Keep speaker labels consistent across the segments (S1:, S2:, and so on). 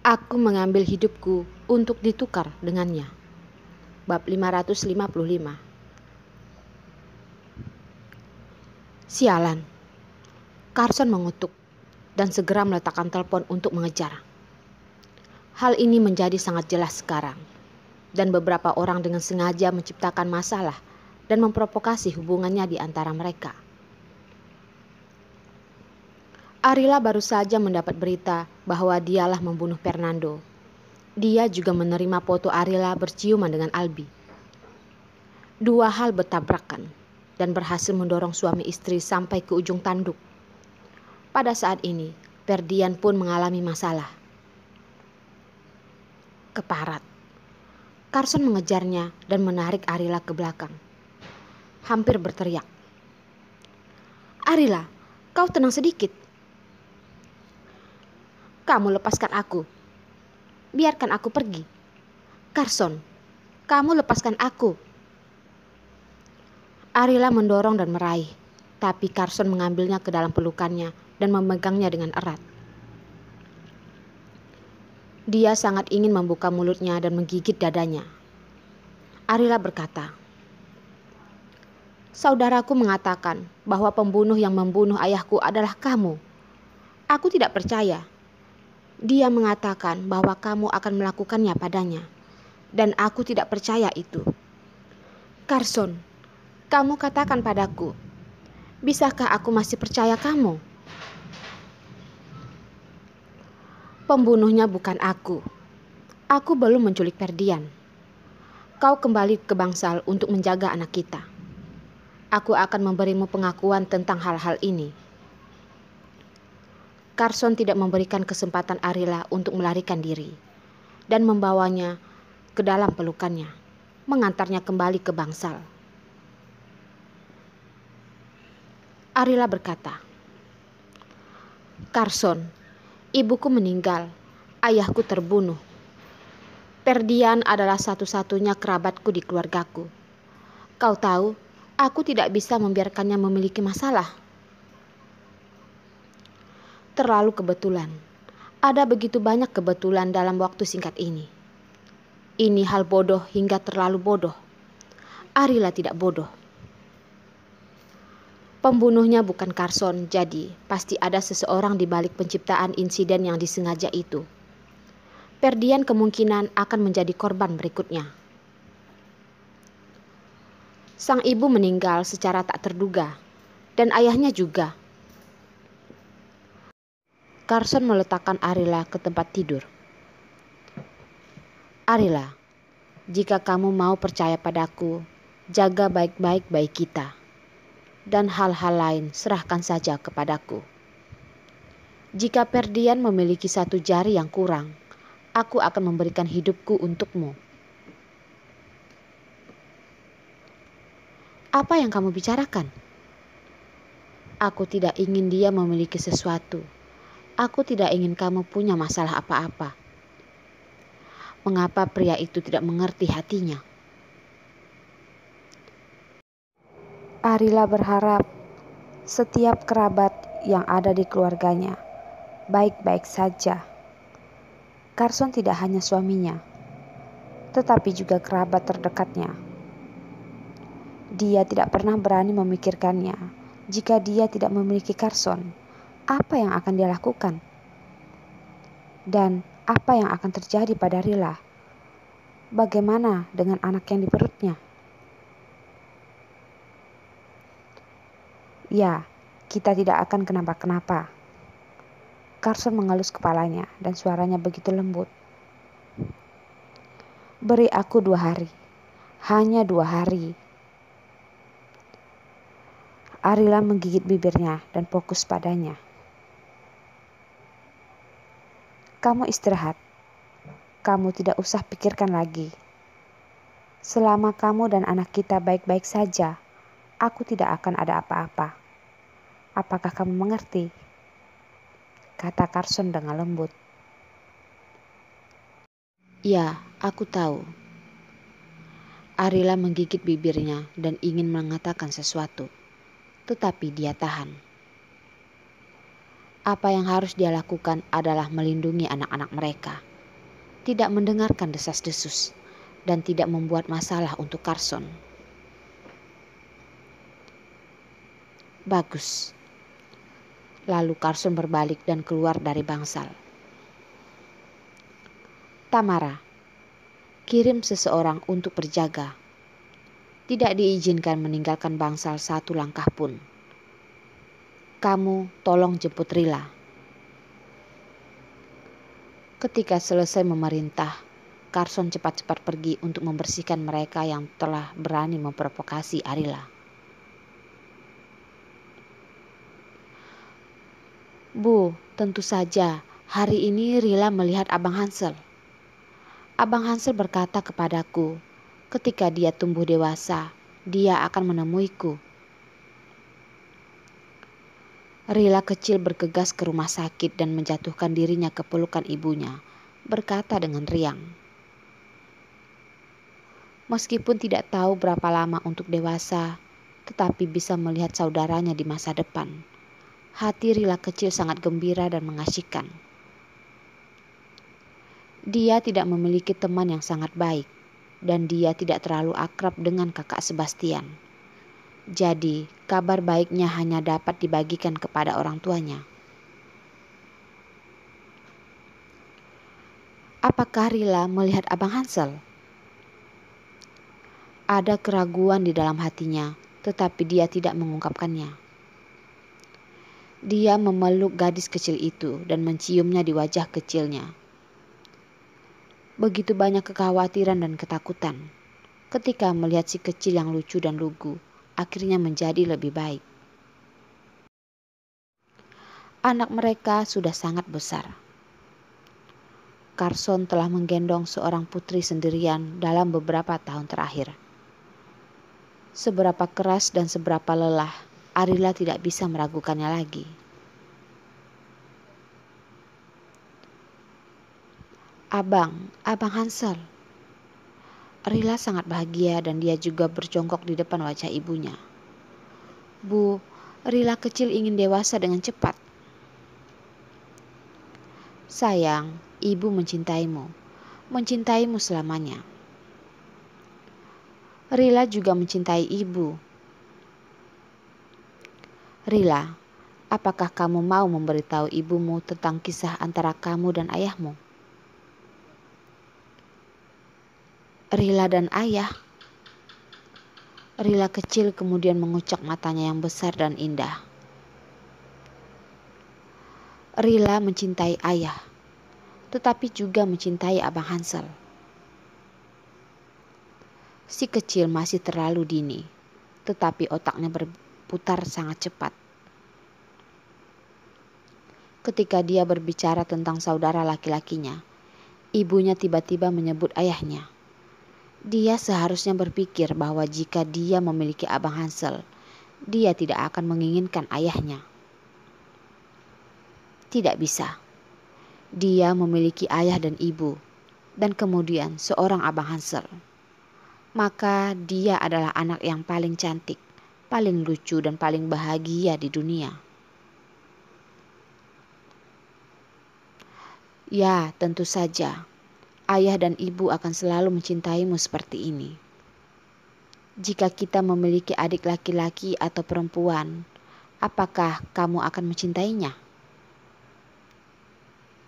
S1: Aku mengambil hidupku untuk ditukar dengannya. Bab 555. Sialan. Carson mengutuk dan segera meletakkan telepon untuk mengejar. Hal ini menjadi sangat jelas sekarang, dan beberapa orang dengan sengaja menciptakan masalah dan memprovokasi hubungannya di antara mereka. Arila baru saja mendapat berita bahwa dialah membunuh Fernando. Dia juga menerima foto Arila berciuman dengan Albi. Dua hal bertabrakan dan berhasil mendorong suami istri sampai ke ujung tanduk. Pada saat ini, Ferdian pun mengalami masalah. Keparat. Carson mengejarnya dan menarik Arila ke belakang. Hampir berteriak. "Arila, kau tenang sedikit. Kamu lepaskan aku. Biarkan aku pergi. Carson, kamu lepaskan aku." Arila mendorong dan meraih, tapi Carson mengambilnya ke dalam pelukannya dan memegangnya dengan erat. Dia sangat ingin membuka mulutnya dan menggigit dadanya. Arila berkata, "Saudaraku mengatakan bahwa pembunuh yang membunuh ayahku adalah kamu. Aku tidak percaya. Dia mengatakan bahwa kamu akan melakukannya padanya, dan aku tidak percaya itu. Carson, kamu katakan padaku, bisakah aku masih percaya kamu?" "Pembunuhnya bukan aku. Aku belum menculik Ferdian. Kau kembali ke Bangsal untuk menjaga anak kita. Aku akan memberimu pengakuan tentang hal-hal ini." Carson tidak memberikan kesempatan Arila untuk melarikan diri dan membawanya ke dalam pelukannya, mengantarnya kembali ke Bangsal. Arila berkata, "Carson, ibuku meninggal, ayahku terbunuh. Ferdian adalah satu-satunya kerabatku di keluargaku. Kau tahu, aku tidak bisa membiarkannya memiliki masalah. Terlalu kebetulan. Ada begitu banyak kebetulan dalam waktu singkat ini. Ini hal bodoh hingga terlalu bodoh. Arila tidak bodoh. Pembunuhnya bukan Carson, jadi pasti ada seseorang di balik penciptaan insiden yang disengaja itu. Ferdian kemungkinan akan menjadi korban berikutnya." Sang ibu meninggal secara tak terduga, dan ayahnya juga. Carson meletakkan Arila ke tempat tidur. "Arila, jika kamu mau percaya padaku, jaga baik-baik bayi kita. Dan hal-hal lain serahkan saja kepadaku. Jika Ferdian memiliki satu jari yang kurang, aku akan memberikan hidupku untukmu." "Apa yang kamu bicarakan?" "Aku tidak ingin dia memiliki sesuatu. Aku tidak ingin kamu punya masalah apa-apa." Mengapa pria itu tidak mengerti hatinya? Arila berharap setiap kerabat yang ada di keluarganya baik-baik saja. Carson tidak hanya suaminya, tetapi juga kerabat terdekatnya. Dia tidak pernah berani memikirkannya. Jika dia tidak memiliki Carson, apa yang akan dia lakukan? Dan apa yang akan terjadi pada Rila? Bagaimana dengan anak yang di perutnya? "Ya, kita tidak akan kenapa-kenapa." Carson mengelus kepalanya dan suaranya begitu lembut. "Beri aku 2 hari. Hanya 2 hari." Arila menggigit bibirnya dan fokus padanya. "Kamu istirahat. Kamu tidak usah pikirkan lagi. Selama kamu dan anak kita baik-baik saja, aku tidak akan ada apa-apa. Apakah kamu mengerti?" kata Carson dengan lembut. "Ya, aku tahu." Arila menggigit bibirnya dan ingin mengatakan sesuatu, tetapi dia tahan. Apa yang harus dia lakukan adalah melindungi anak-anak mereka, tidak mendengarkan desas-desus, dan tidak membuat masalah untuk Carson. Bagus. Lalu Carson berbalik dan keluar dari bangsal. Tamara, kirim seseorang untuk berjaga. Tidak diizinkan meninggalkan bangsal satu langkah pun. Kamu tolong jemput Rila. Ketika selesai memerintah, Carson cepat-cepat pergi untuk membersihkan mereka yang telah berani memprovokasi Arila. Bu, tentu saja hari ini Rila melihat Abang Hansel. Abang Hansel berkata kepadaku, ketika dia tumbuh dewasa, dia akan menemuiku. Rila kecil bergegas ke rumah sakit dan menjatuhkan dirinya ke pelukan ibunya, berkata dengan riang. Meskipun tidak tahu berapa lama untuk dewasa, tetapi bisa melihat saudaranya di masa depan. Hati Rila kecil sangat gembira dan mengasyikkan. Dia tidak memiliki teman yang sangat baik, dan dia tidak terlalu akrab dengan kakak Sebastian. Jadi, kabar baiknya hanya dapat dibagikan kepada orang tuanya. Apakah Rila melihat Abang Hansel? Ada keraguan di dalam hatinya, tetapi dia tidak mengungkapkannya. Dia memeluk gadis kecil itu dan menciumnya di wajah kecilnya. Begitu banyak kekhawatiran dan ketakutan. Ketika melihat si kecil yang lucu dan lugu, akhirnya menjadi lebih baik. Anak mereka sudah sangat besar. Carson telah menggendong seorang putri sendirian dalam beberapa tahun terakhir. Seberapa keras dan seberapa lelah, Arila tidak bisa meragukannya lagi. Abang Hansel. Rila sangat bahagia dan dia juga berjongkok di depan wajah ibunya. Bu, Rila kecil ingin dewasa dengan cepat. Sayang, ibu mencintaimu selamanya. Rila juga mencintai ibu. Rila, apakah kamu mau memberitahu ibumu tentang kisah antara kamu dan ayahmu? Rila dan ayah. Rila kecil kemudian mengucak matanya yang besar dan indah. Rila mencintai ayah, tetapi juga mencintai Abang Hansel. Si kecil masih terlalu dini, tetapi otaknya berputar sangat cepat. Ketika dia berbicara tentang saudara laki-lakinya, ibunya tiba-tiba menyebut ayahnya. Dia seharusnya berpikir bahwa jika dia memiliki Abang Hansel, dia tidak akan menginginkan ayahnya. Tidak bisa. Dia memiliki ayah dan ibu, dan kemudian seorang Abang Hansel. Maka dia adalah anak yang paling cantik, paling lucu, dan paling bahagia di dunia. Ya, tentu saja. Ayah dan ibu akan selalu mencintaimu seperti ini. Jika kita memiliki adik laki-laki atau perempuan, apakah kamu akan mencintainya?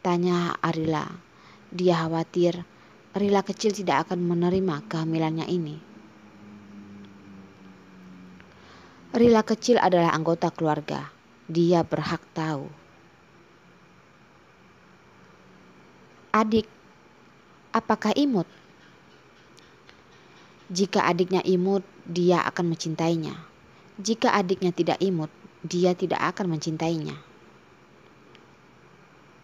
S1: Tanya Arila. Dia khawatir Rila kecil tidak akan menerima kehamilannya ini. Rila kecil adalah anggota keluarga. Dia berhak tahu. Adik, apakah imut? Jika adiknya imut, dia akan mencintainya. Jika adiknya tidak imut, dia tidak akan mencintainya.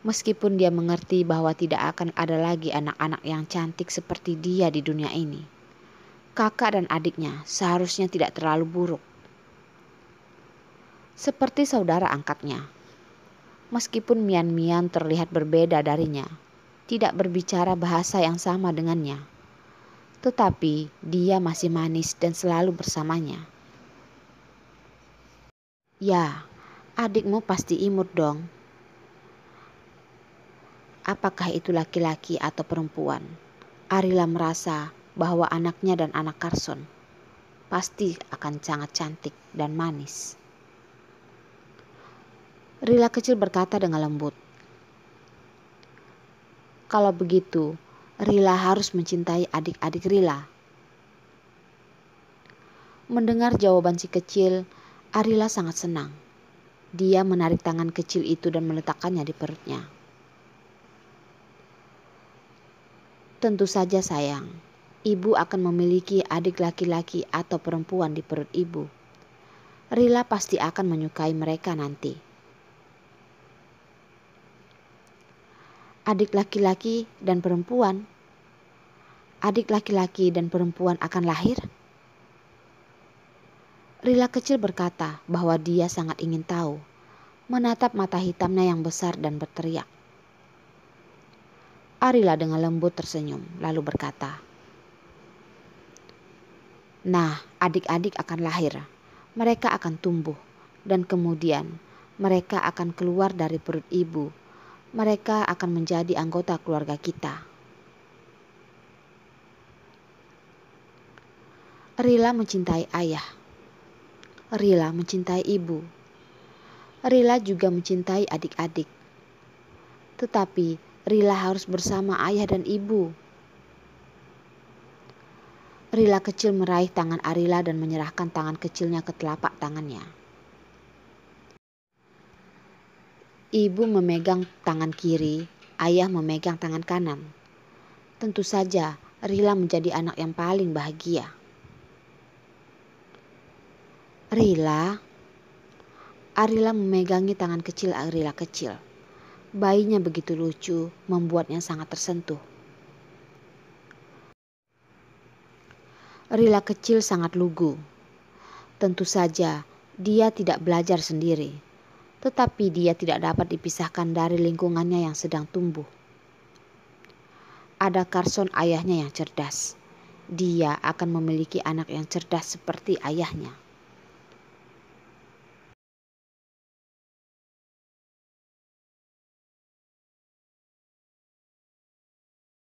S1: Meskipun dia mengerti bahwa tidak akan ada lagi anak-anak yang cantik seperti dia di dunia ini, kakak dan adiknya seharusnya tidak terlalu buruk. Seperti saudara angkatnya. Meskipun Mian-Mian terlihat berbeda darinya, tidak berbicara bahasa yang sama dengannya, tetapi dia masih manis dan selalu bersamanya. Ya, adikmu pasti imut dong. apakah itu laki-laki atau perempuan, Arila merasa bahwa anaknya dan anak Carson pasti akan sangat cantik dan manis. Rila kecil berkata dengan lembut, "Kalau begitu, Rila harus mencintai adik-adik Rila." Mendengar jawaban si kecil, Arila sangat senang. Dia menarik tangan kecil itu dan meletakkannya di perutnya. "Tentu saja sayang, ibu akan memiliki adik laki-laki atau perempuan di perut ibu. Rila pasti akan menyukai mereka nanti." Adik laki-laki dan perempuan? Adik laki-laki dan perempuan akan lahir? Rila kecil berkata bahwa dia sangat ingin tahu, menatap mata hitamnya yang besar dan berteriak. Arila dengan lembut tersenyum lalu berkata, "Nah, adik-adik akan lahir. Mereka akan tumbuh dan kemudian mereka akan keluar dari perut ibu. Mereka akan menjadi anggota keluarga kita." Rila mencintai ayah. Rila mencintai ibu. Rila juga mencintai adik-adik. Tetapi Rila harus bersama ayah dan ibu. Rila kecil meraih tangan Arila dan menyerahkan tangan kecilnya ke telapak tangannya. Ibu memegang tangan kiri, ayah memegang tangan kanan. Tentu saja Rila menjadi anak yang paling bahagia. "Rila," Arila memegangi tangan kecil Rila kecil. Bayinya begitu lucu, membuatnya sangat tersentuh. Rila kecil sangat lugu. Tentu saja dia tidak belajar sendiri, tetapi dia tidak dapat dipisahkan dari lingkungannya yang sedang tumbuh. Ada Carson, ayahnya yang cerdas. Dia akan memiliki anak yang cerdas seperti ayahnya.